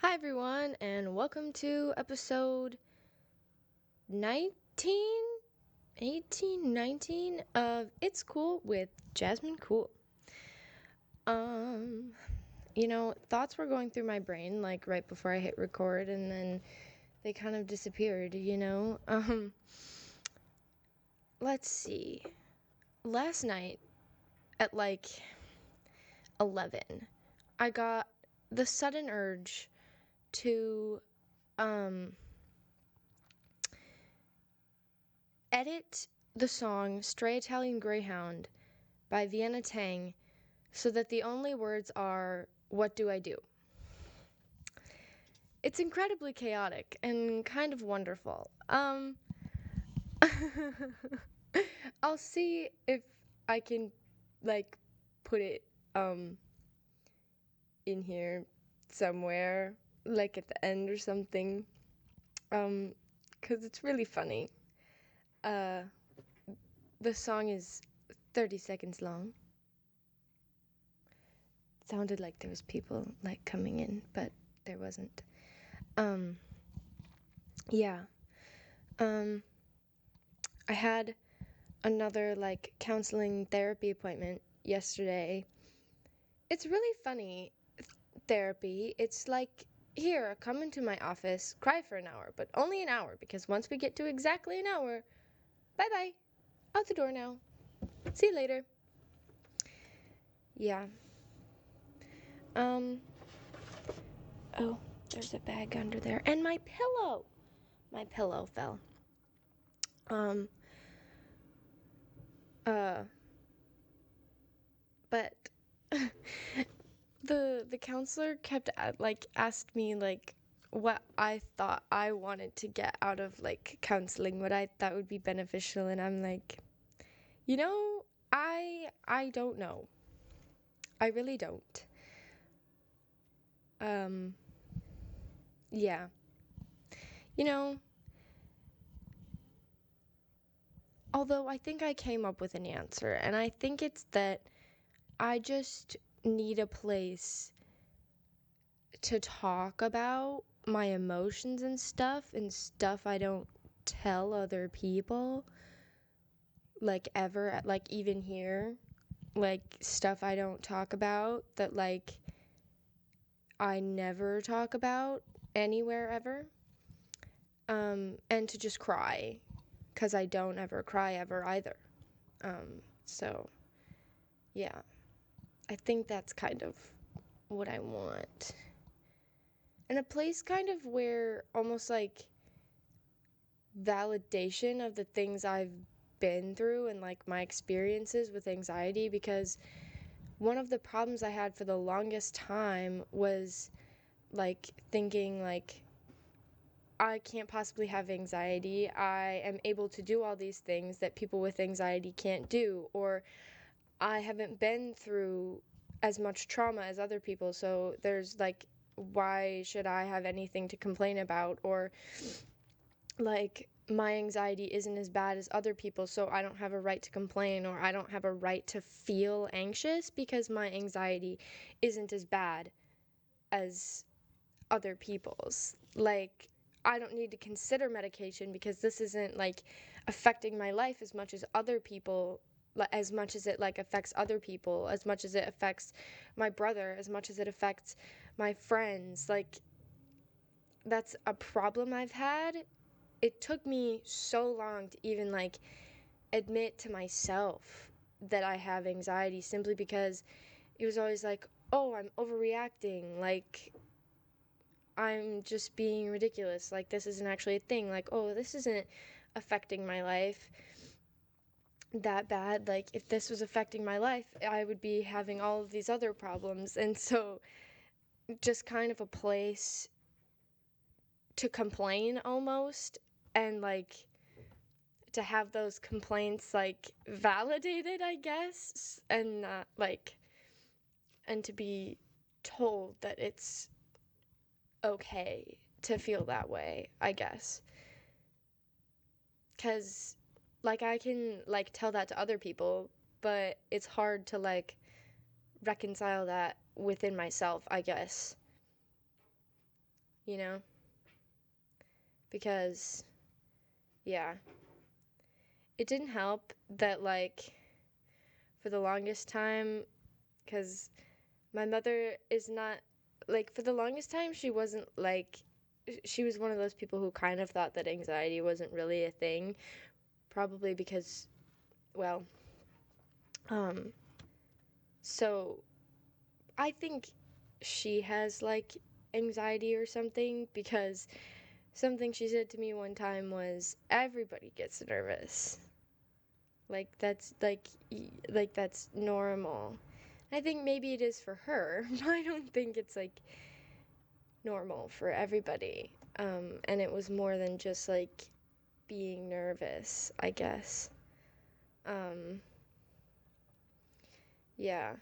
Hi, everyone, and welcome to episode 19, 18, 19 of It's Cool with Jasmine Cool. Um, thoughts were going through my brain like right before I hit record, and then they kind of disappeared. Let's see. Last night at like 11, I got the sudden urge to, um, edit the song Stray Italian Greyhound by Vienna Tang so that the only words are, "What do I do?" It's incredibly chaotic and kind of wonderful. I'll see if I can, like, put it, in here somewhere, like at the end or something. Um, 'Cause it's really funny. Uh, the song is 30 seconds long. Sounded like there was people like coming in, but there wasn't. Um, yeah. Um, I had another like counseling therapy appointment yesterday. It's really funny therapy. It's like, here, come into my office, cry for an hour, but only an hour because once we get to exactly an hour, bye bye. Out the door now. See you later. Yeah. Um, oh, there's a bag under there. And my pillow! My pillow fell. Um, uh, but the counselor kept like asked me like what I thought I wanted to get out of like counseling, what I thought would be beneficial, and I'm like, you know, I don't know. I really don't. Um, yeah. You know, although I think I came up with an answer, and I think it's that I just need a place to talk about my emotions and stuff I don't tell other people, like ever, like even here, like stuff I don't talk about that like I never talk about anywhere ever. And to just cry, because I don't ever cry ever either. So yeah, I think that's kind of what I want. And a place kind of where almost like validation of the things I've been through and like my experiences with anxiety, because one of the problems I had for the longest time was like thinking like I can't possibly have anxiety. I am able to do all these things that people with anxiety can't do, or I haven't been through as much trauma as other people, so there's like, why should I have anything to complain about? Or like, my anxiety isn't as bad as other people, so I don't have a right to complain, or I don't have a right to feel anxious because my anxiety isn't as bad as other people's. Like, I don't need to consider medication because this isn't like affecting my life as much as other people, as much as it like affects other people, as much as it affects my brother, as much as it affects my friends. Like, that's a problem I've had. It took me so long to even like admit to myself that I have anxiety, simply because it was always like, oh, I'm overreacting, like I'm just being ridiculous, like this isn't actually a thing, like, oh, this isn't affecting my life that bad. Like, if this was affecting my life, I would be having all of these other problems. And so just kind of a place to complain almost, and like to have those complaints like validated, I guess, and not like, and to be told that it's okay to feel that way, I guess. Cuz like I can like tell that to other people, but it's hard to like reconcile that within myself, I guess. you know? Because, yeah, it didn't help that, like, for the longest time, because my mother is not, like, for the longest time, she wasn't, like, she was one of those people who kind of thought that anxiety wasn't really a thing, probably because, well, um, so I think she has, like, anxiety or something, because something she said to me one time was, everybody gets nervous. Like, that's, like, that's normal. I think maybe it is for her, but I don't think it's, like, normal for everybody. And it was more than just, like, being nervous, I guess. Um, yeah.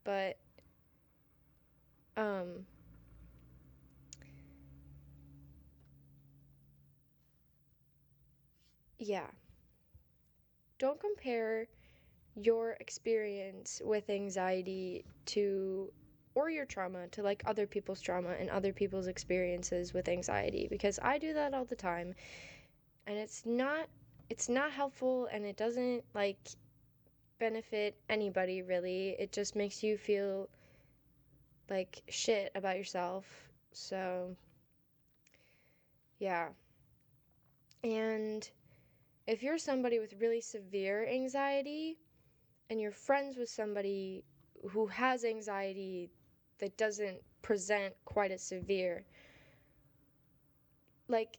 But, um, yeah. Don't compare your experience with anxiety to, or your trauma to, like, other people's trauma and other people's experiences with anxiety, because I do that all the time, and it's not helpful, and it doesn't, like, benefit anybody really. It just makes you feel like shit about yourself. So, yeah. And if you're somebody with really severe anxiety and you're friends with somebody who has anxiety that doesn't present quite as severe, like,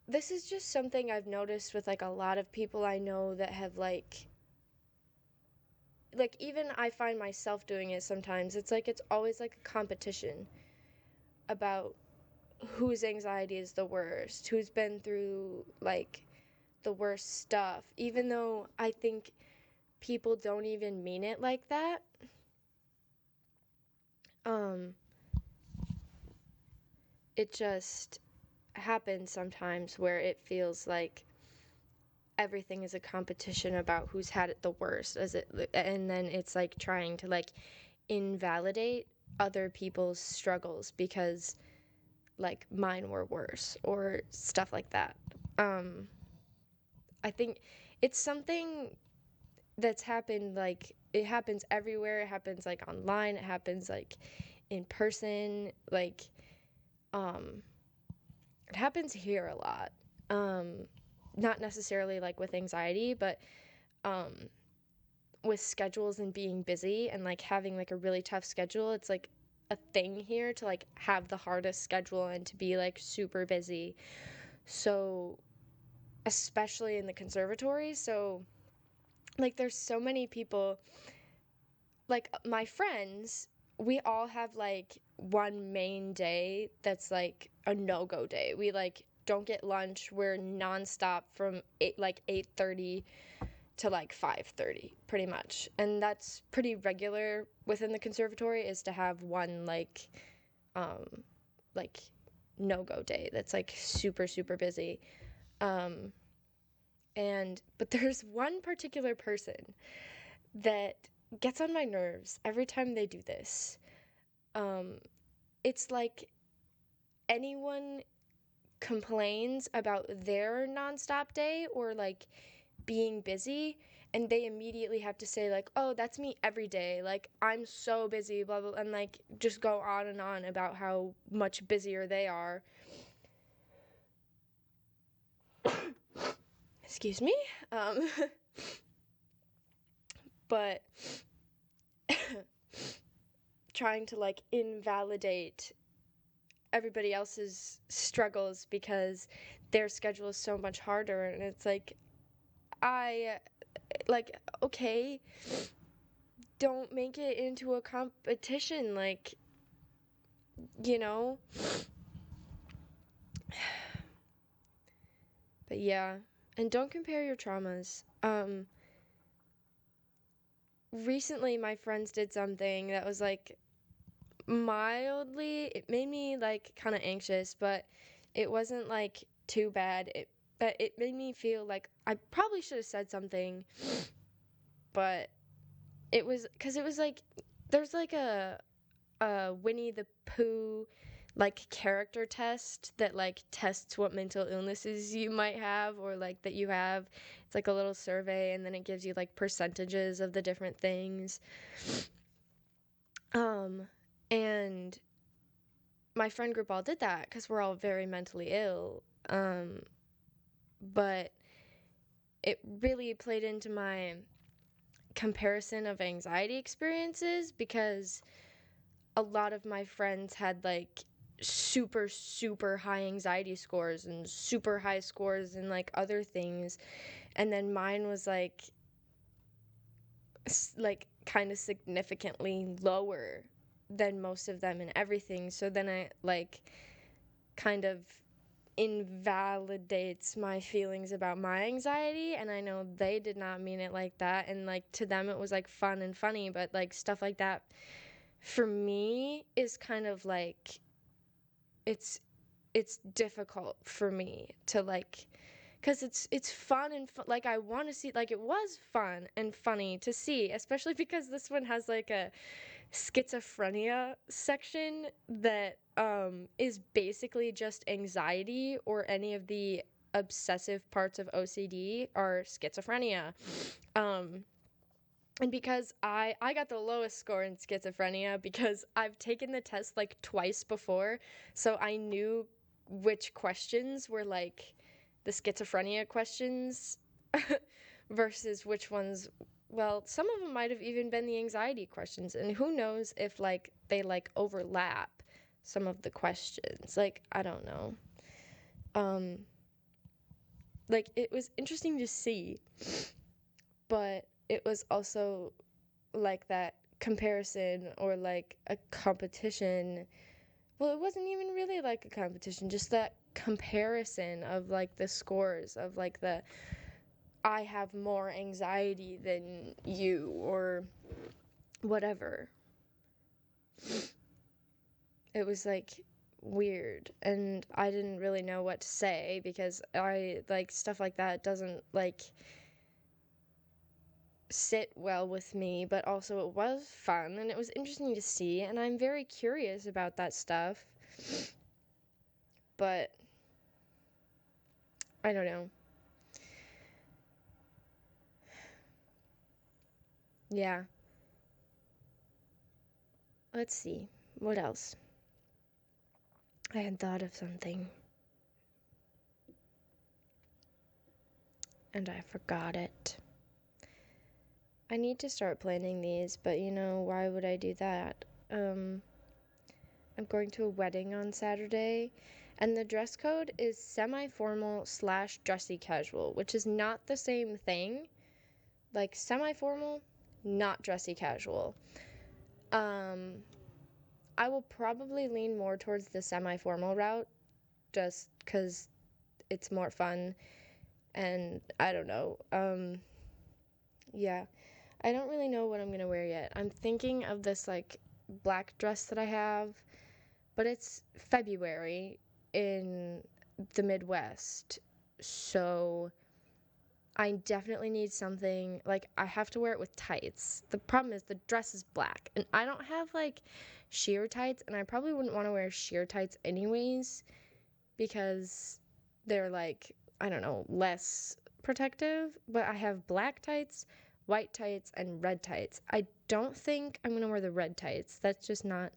this is just something I've noticed with, like, a lot of people I know that have, like, even I find myself doing it sometimes. It's like, it's always like a competition about whose anxiety is the worst, who's been through, like, the worst stuff, even though I think people don't even mean it like that. Um, it just happens sometimes where it feels like everything is a competition about who's had it the worst, and then it's like trying to, like, invalidate other people's struggles because, like, mine were worse or stuff like that. um I think it's something that's happened, like, it happens everywhere. It happens, like, online, it happens, like, in person, like, um it happens here a lot. um Not necessarily, like, with anxiety, but um with schedules and being busy and, like, having, like, a really tough schedule. It's like a thing here to, like, have the hardest schedule and to be, like, super busy. So, especially in the conservatory. So, like, there's so many people, like, my friends, we all have, like, one main day that's, like, a no-go day. We, like, don't get lunch. We're nonstop from 8:30 to, like, 5:30, pretty much. And that's pretty regular within the conservatory, is to have one, um like, no-go day that's, like, super super busy. um but there's one particular person that gets on my nerves every time they do this. Um, it's like anyone complains about their nonstop day or, like, being busy, and they immediately have to say, like, oh, that's me every day. Like, I'm so busy, blah, blah, and, like, just go on and on about how much busier they are. Excuse me. Um, but trying to, like, invalidate everybody else's struggles because their schedule is so much harder, and it's like, I like, okay, don't make it into a competition, like, you know. But yeah, and don't compare your traumas. Recently my friends did something that was, like, mildly, it made me, like, kind of anxious, but it wasn't, like, too bad. But it made me feel like I probably should have said something, but it was because it was like, there's, like, Winnie the Pooh like character test that like tests what mental illnesses you might have or like that you have. It's like a little survey and then it gives you like percentages of the different things. Um and my friend group all did that because we're all very mentally ill. But it really played into my comparison of anxiety experiences because a lot of my friends had like super super high anxiety scores and super high scores in like other things, and then mine was like kind of significantly lower than most of them in everything. So then I like kind of invalidates my feelings about my anxiety, and I know they did not mean it like that, and like to them it was like fun and funny, but like stuff like that for me is kind of like it's it's difficult for me to like because it's fun and like I want to see like it was fun and funny to see, especially because this one has like a schizophrenia section that is basically just anxiety, or any of the obsessive parts of OCD are schizophrenia. um and because I got the lowest score in schizophrenia because I've taken the test like twice before, so I knew which questions were like the schizophrenia questions versus which ones, well, some of them might have even been the anxiety questions, and who knows if like they like overlap some of the questions. Like I don't know. Um like it was interesting to see, but it was also like that comparison or like a competition. Well, it wasn't even really like a competition, just that comparison of like the scores of like the I have more anxiety than you or whatever. It was like weird, and I didn't really know what to say because I like stuff like that doesn't like sit well with me, but also it was fun and it was interesting to see, and I'm very curious about that stuff. But I don't know. Yeah. Let's see. What else? I had thought of something and I forgot it. I need to start planning these, but you know, why would I do that? I'm going to a wedding on Saturday, and the dress code is semi-formal slash dressy casual, which is not the same thing. Like semi-formal, not dressy casual. Um, I will probably lean more towards the semi-formal route, just because it's more fun, and I don't know. Yeah, I don't really know what I'm gonna wear yet. I'm thinking of this like black dress that I have, but it's February in the Midwest, so I definitely need something like I have to wear it with tights. The problem is the dress is black, and I don't have like sheer tights, and I probably wouldn't want to wear sheer tights anyways because they're like, I don't know, less protective. But I have black tights, white tights, and red tights. I don't think I'm gonna wear the red tights. That's just not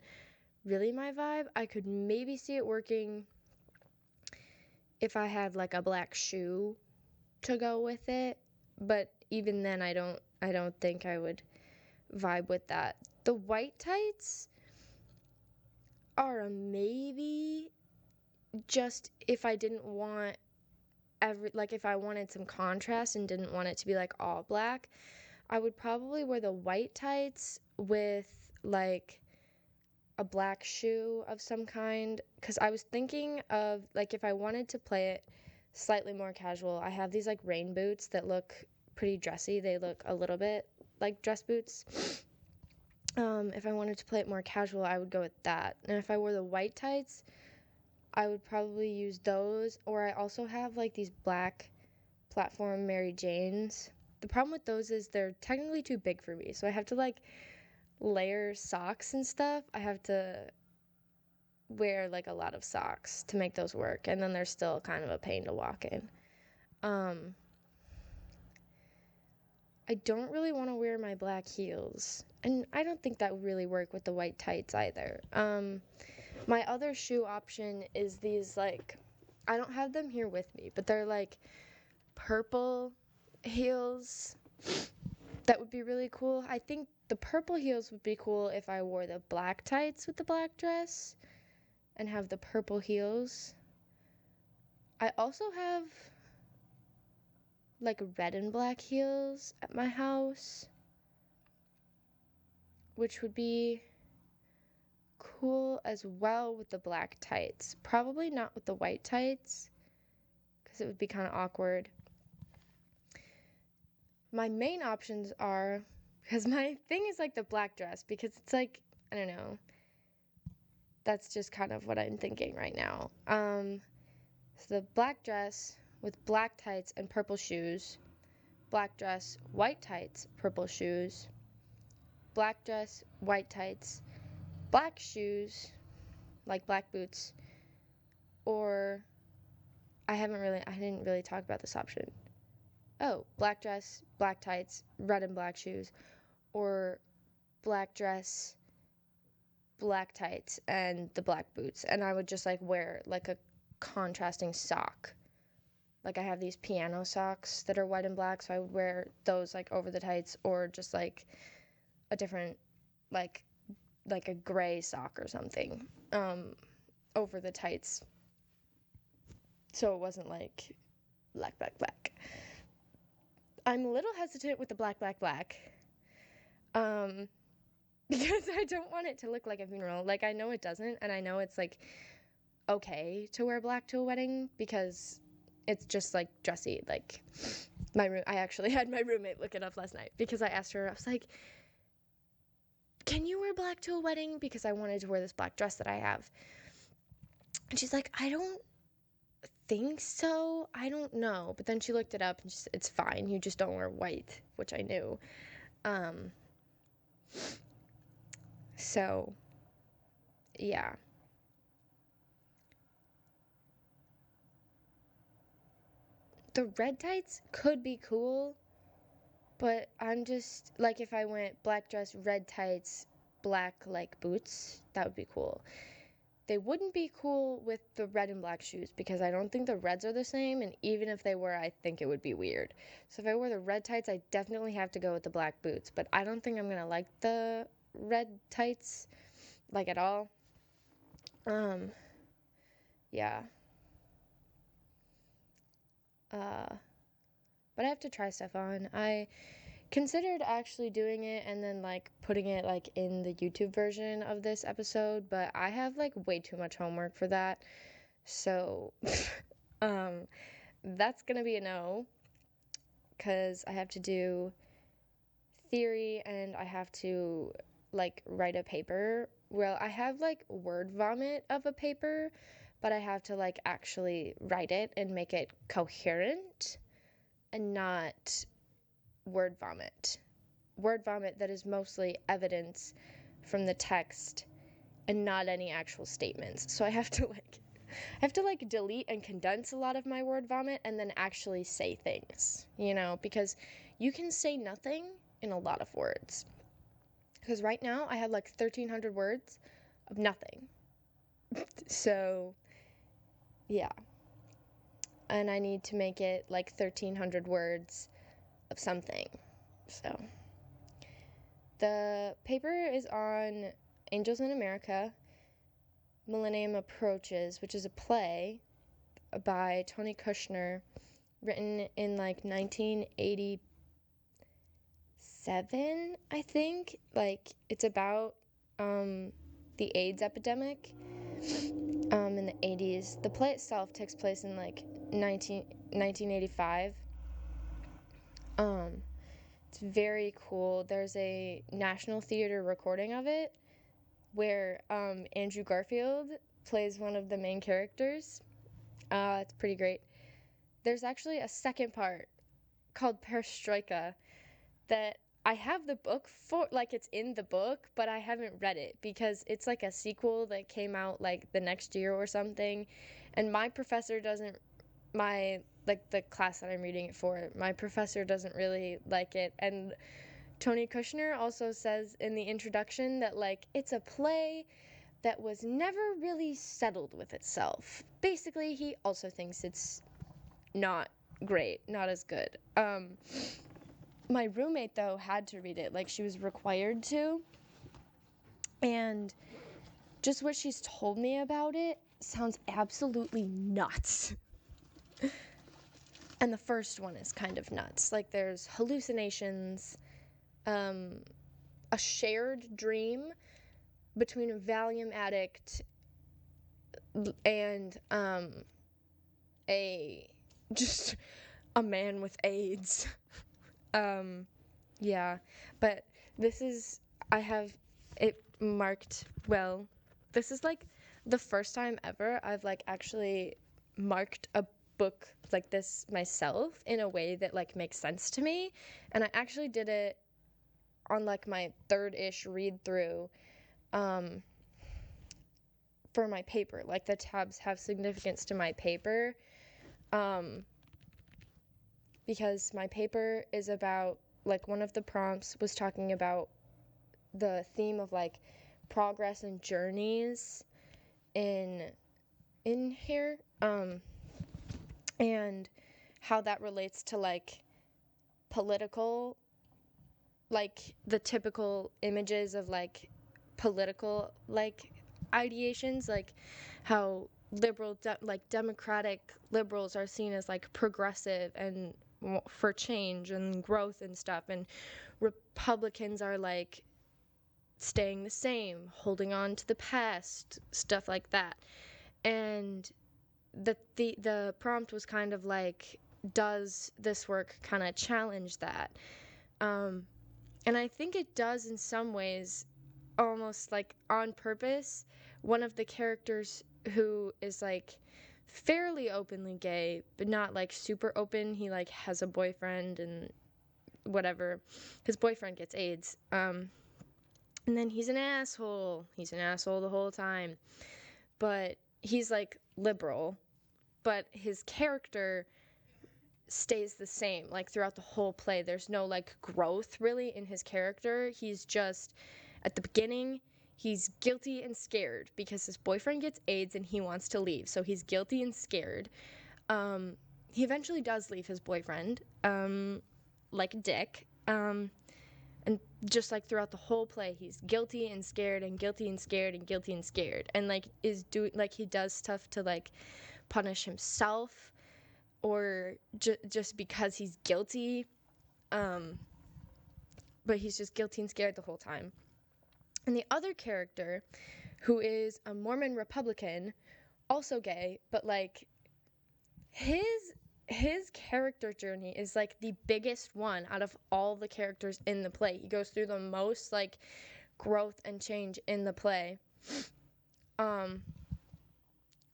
really my vibe. I could maybe see it working if I had like a black shoe to go with it, but even then I don't think I would vibe with that. The white tights are a maybe, just if I didn't want like if I wanted some contrast and didn't want it to be like all black, I would probably wear the white tights with like a black shoe of some kind, because I was thinking of like if I wanted to play it slightly more casual, I have these like rain boots that look pretty dressy. They look a little bit like dress boots. If I wanted to play it more casual, I would go with that. And if I wore the white tights, I would probably use those. Or I also have like these black platform Mary Janes. The problem with those is they're technically too big for me, so I have to like layer socks and stuff, I have to wear like a lot of socks to make those work, and then they're still kind of a pain to walk in. I don't really want to wear my black heels, and I don't think that would really work with the white tights either. My other shoe option is these, like, I don't have them here with me, but they're like purple heels that would be really cool. I think the purple heels would be cool if I wore the black tights with the black dress and have the purple heels. I also have like red and black heels at my house, which would be cool as well with the black tights. Probably not with the white tights because it would be kind of awkward. My main options are, because my thing is like the black dress, because it's like, I don't know, that's just kind of what I'm thinking right now. So the black dress with black tights and purple shoes, black dress, white tights, purple shoes, black dress, white tights, black shoes, like black boots, or I didn't really talk about this option. Oh, black dress, black tights, red and black shoes, or black dress, black tights, and the black boots. And I would just like wear like a contrasting sock. Like I have these piano socks that are white and black, so I would wear those like over the tights, or just like a different like a gray sock or something over the tights, so it wasn't like black black black. I'm a little hesitant with the black black black because I don't want it to look like a funeral. Like, I know it doesn't, and I know it's like okay to wear black to a wedding because it's just like dressy. Like I actually had my roommate look it up last night because I asked her, I was like, can you wear black to a wedding? Because I wanted to wear this black dress that I have. And she's like, I don't think so. I don't know. But then she looked it up and she said, it's fine. You just don't wear white, which I knew. So, yeah. The red tights could be cool, but I'm just, like, if I went black dress, red tights, black, like, boots, that would be cool. They wouldn't be cool with the red and black shoes because I don't think the reds are the same, and even if they were, I think it would be weird. So if I wore the red tights, I definitely have to go with the black boots, but I don't think I'm gonna like the red tights, like, at all. Yeah. But I have to try stuff on. I considered actually doing it and then like putting it like in the YouTube version of this episode, but I have like way too much homework for that. So that's gonna be a no, because I have to do theory and I have to like write a paper. Well, I have like word vomit of a paper, but I have to like actually write it and make it coherent and not word vomit. Word vomit that is mostly evidence from the text and not any actual statements. So I have to delete and condense a lot of my word vomit and then actually say things, because you can say nothing in a lot of words. Because right now I have like 1,300 words of nothing. So, yeah. And I need to make it like 1,300 words of something. So, the paper is on Angels in America, Millennium Approaches, which is a play by Tony Kushner, written in like 1987, I think. Like, it's about the AIDS epidemic in the 80s. The play itself takes place in like 1985. It's very cool. There's a National Theater recording of it where Andrew Garfield plays one of the main characters. It's pretty great. There's actually a second part called Perestroika that I have the book for, like, it's in the book, but I haven't read it because it's like a sequel that came out like the next year or something. And my professor doesn't, like the class that I'm reading it for, my professor doesn't really like it. And Tony Kushner also says in the introduction that, like, it's a play that was never really settled with itself. Basically, he also thinks it's not great, not as good. My roommate, though, had to read it. Like, she was required to. And just what she's told me about it sounds absolutely nuts. And the first one is kind of nuts. Like, there's hallucinations, a shared dream between a Valium addict and a just a man with AIDS. Yeah, but this is, I have it marked, well, this is like the first time ever I've like actually marked a book like this myself in a way that like makes sense to me. And I actually did it on like my third-ish read through for my paper. Like the tabs have significance to my paper. Because my paper is about, like, one of the prompts was talking about the theme of like progress and journeys in here, and how that relates to like political, like the typical images of like political like ideations, like how like democratic liberals are seen as like progressive and for change and growth and stuff, and Republicans are like staying the same, holding on to the past, stuff like that. And the prompt was kind of like, does this work kind of challenge that? And I think it does in some ways, almost like on purpose. One of the characters who is like fairly openly gay, but not like super open. He like has a boyfriend and whatever. His boyfriend gets AIDS. And then he's an asshole. He's an asshole the whole time. But he's like liberal. But his character stays the same like throughout the whole play. There's no like growth really in his character. He's just, at the beginning, he's guilty and scared because his boyfriend gets AIDS and he wants to leave. So he's guilty and scared. He eventually does leave his boyfriend, like a dick. And just like throughout the whole play, he's guilty and scared and guilty and scared and guilty and scared, and like is doing, like, he does stuff to like punish himself or just because he's guilty. But he's just guilty and scared the whole time. And the other character, who is a Mormon Republican, also gay, but like his character journey is like the biggest one out of all the characters in the play. He goes through the most like growth and change in the play,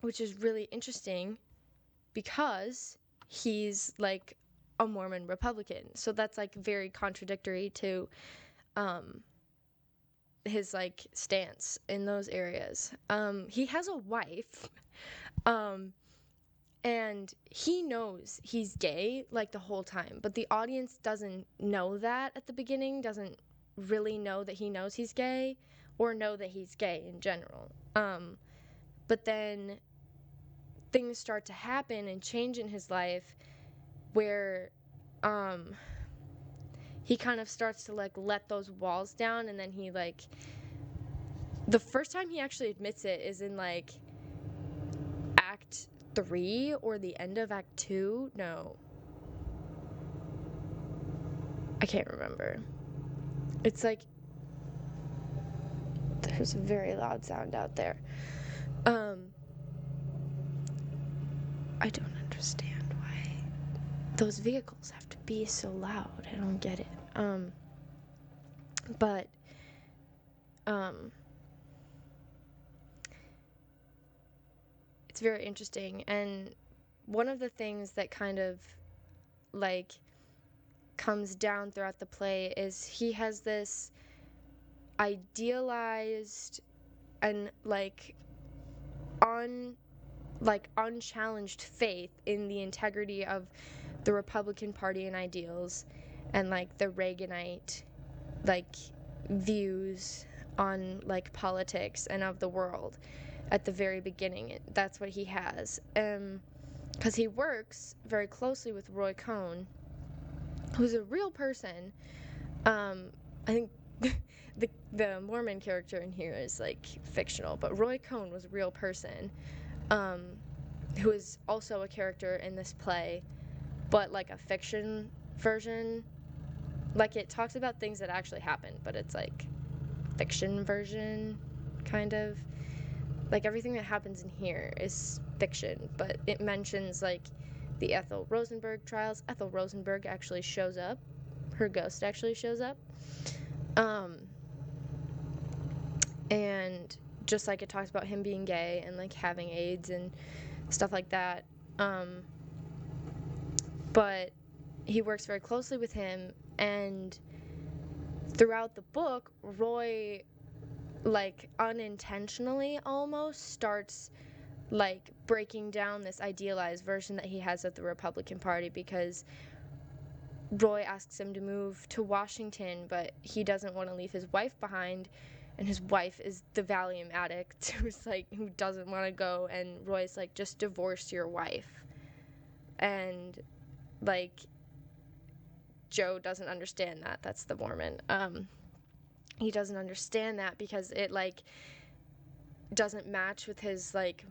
which is really interesting because he's like a Mormon Republican. So that's like very contradictory to his like stance in those areas. He has a wife, and he knows he's gay like the whole time, but the audience doesn't know that at the beginning, doesn't really know that he knows he's gay or know that he's gay in general. But then things start to happen and change in his life where he kind of starts to like let those walls down, and then he like, the first time he actually admits it is in like act 3 or the end of act 2. No, I can't remember. It's like, there's a very loud sound out there. I don't understand why those vehicles have to be so loud. I don't get it. But it's very interesting. And one of the things that kind of like comes down throughout the play is he has this idealized and unchallenged faith in the integrity of the Republican Party and ideals, and like the Reaganite like views on like politics and of the world at the very beginning. That's what he has, because he works very closely with Roy Cohn, who's a real person. I think the Mormon character in here is like fictional, but Roy Cohn was a real person, who is also a character in this play, but like a fiction version. Like, it talks about things that actually happened, but it's like fiction version, kind of. Like, everything that happens in here is fiction, but it mentions like the Ethel Rosenberg trials. Ethel Rosenberg actually shows up. Her ghost actually shows up. And just like it talks about him being gay and like having AIDS and stuff like that. But he works very closely with him, and throughout the book, Roy, like unintentionally almost, starts like breaking down this idealized version that he has of the Republican Party, because Roy asks him to move to Washington, but he doesn't want to leave his wife behind, and his wife is the Valium addict who doesn't want to go, and Roy's like, just divorce your wife. And like, Joe doesn't understand that. That's the Mormon. He doesn't understand that because it like doesn't match with his like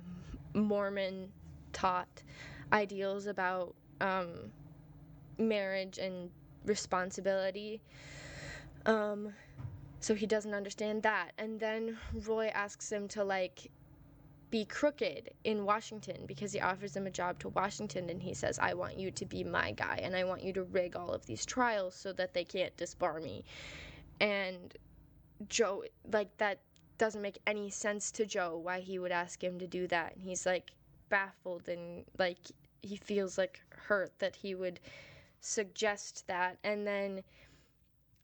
Mormon taught ideals about marriage and responsibility. So he doesn't understand that. And then Roy asks him to like be crooked in Washington, because he offers him a job to Washington, and he says, I want you to be my guy, and I want you to rig all of these trials so that they can't disbar me. And Joe, like, that doesn't make any sense to Joe, why he would ask him to do that. And he's like baffled, and like he feels like hurt that he would suggest that. And then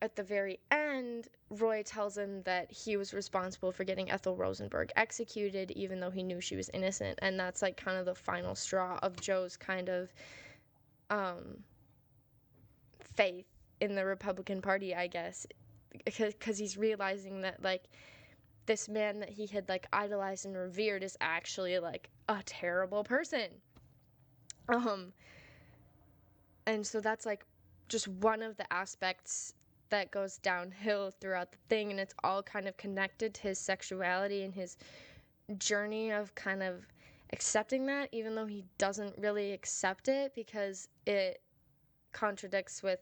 at the very end, Roy tells him that he was responsible for getting Ethel Rosenberg executed, even though he knew she was innocent. And that's like kind of the final straw of Joe's kind of faith in the Republican Party, I guess, because he's realizing that like this man that he had like idolized and revered is actually like a terrible person. And so that's like just one of the aspects that goes downhill throughout the thing, and it's all kind of connected to his sexuality and his journey of kind of accepting that, even though he doesn't really accept it because it contradicts with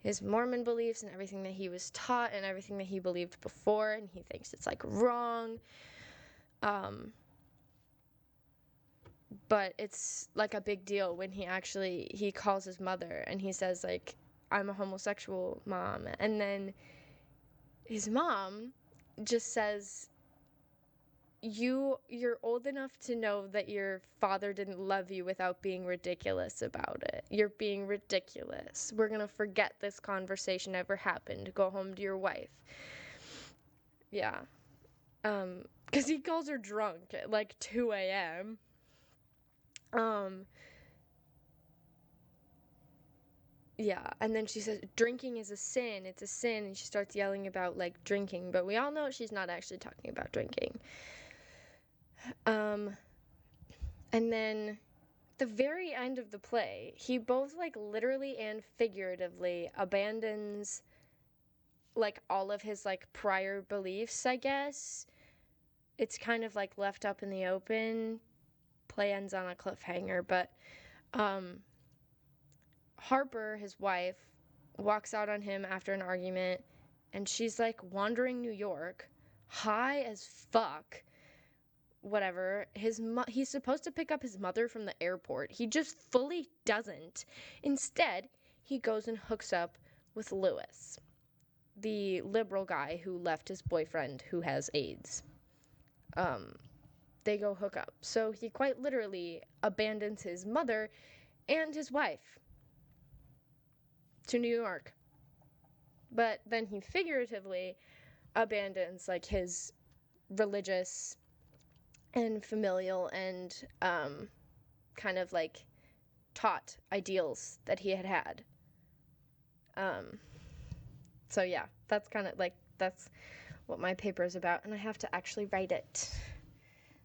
his Mormon beliefs and everything that he was taught and everything that he believed before, and he thinks it's like wrong. But it's like a big deal when he calls his mother and he says like, I'm a homosexual, Mom. And then his mom just says, you're old enough to know that your father didn't love you without being ridiculous about it. You're being ridiculous. We're gonna forget this conversation ever happened. Go home to your wife. Yeah. Because he calls her drunk at like 2 a.m. Yeah, and then she says, drinking is a sin, it's a sin, and she starts yelling about, like, drinking, but we all know she's not actually talking about drinking. And then, the very end of the play, he both, like, literally and figuratively abandons, like, all of his, like, prior beliefs, I guess. It's kind of, like, left up in the open. Play ends on a cliffhanger, but, Harper, his wife, walks out on him after an argument, and she's like wandering New York, high as fuck. Whatever. He's supposed to pick up his mother from the airport. He just fully doesn't. Instead, he goes and hooks up with Lewis, the liberal guy who left his boyfriend who has AIDS. They go hook up. So he quite literally abandons his mother and his wife. to New York. But then he figuratively abandons, like, his religious and familial and kind of, like, taught ideals that he had. So yeah, that's kind of, like, that's what my paper is about, and I have to actually write it.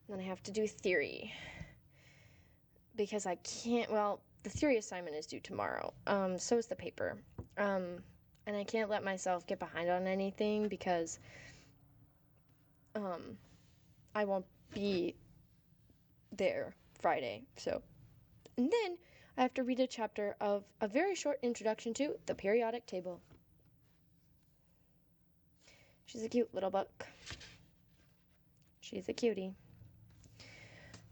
And then I have to do theory. Because I can't, well, the theory assignment is due tomorrow. So is the paper. And I can't let myself get behind on anything because I won't be there Friday. So, and then I have to read a chapter of a very short introduction to the periodic table. She's a cute little book. She's a cutie.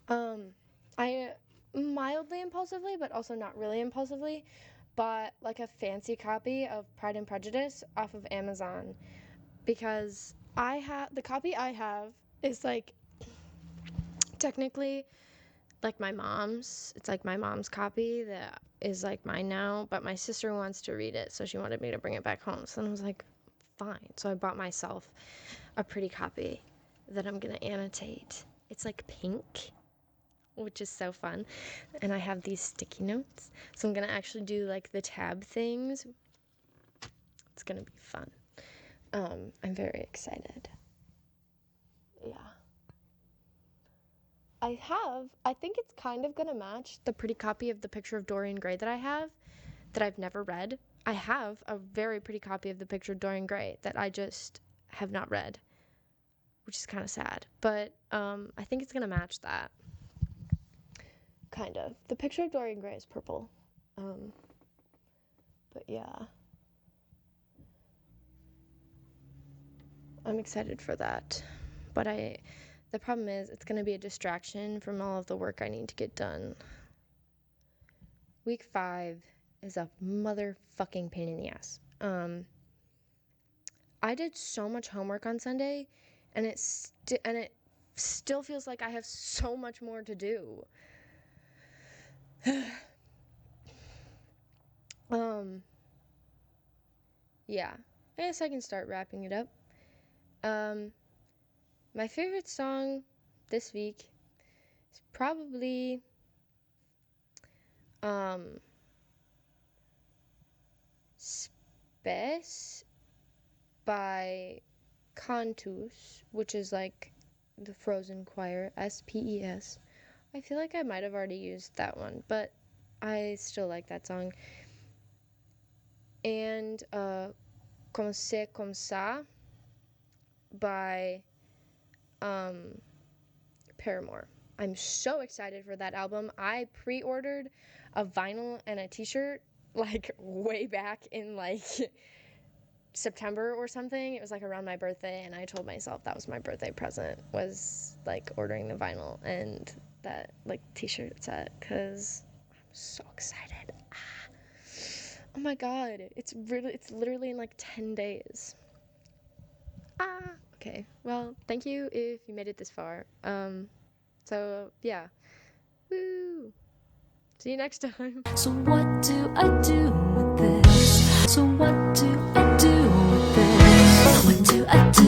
I mildly impulsively, but also not really impulsively, bought like a fancy copy of Pride and Prejudice off of Amazon because the copy I have is like technically like my mom's. It's like my mom's copy that is like mine now, but my sister wants to read it, so she wanted me to bring it back home. So then I was like, fine. So I bought myself a pretty copy that I'm gonna annotate. It's like pink, which is so fun. And I have these sticky notes. So I'm going to actually do like the tab things. It's going to be fun. I'm very excited. Yeah. I think it's kind of going to match the pretty copy of The Picture of Dorian Gray that I have, that I've never read. I have a very pretty copy of The Picture of Dorian Gray that I just have not read, which is kind of sad. But I think it's going to match that. Kind of. The Picture of Dorian Gray is purple. But yeah. I'm excited for that. But the problem is it's going to be a distraction from all of the work I need to get done. Week 5 is a motherfucking pain in the ass. I did so much homework on Sunday, and it still feels like I have so much more to do. Yeah, I guess I can start wrapping it up. My favorite song this week is probably, Spes by Cantus, which is like the Frozen Choir, SPES. I feel like I might have already used that one, but I still like that song. And Comme c'est comme ça by Paramore. I'm so excited for that album. I pre-ordered a vinyl and a t-shirt like way back in like September or something. It was like around my birthday, and I told myself that was my birthday present, was like ordering the vinyl and that like t-shirt set, because I'm so excited. Oh my god, it's literally in like 10 days. Okay, well, thank you if you made it this far. So yeah, woo, see you next time. So what do I do with this? So what do I do with this? What do I do?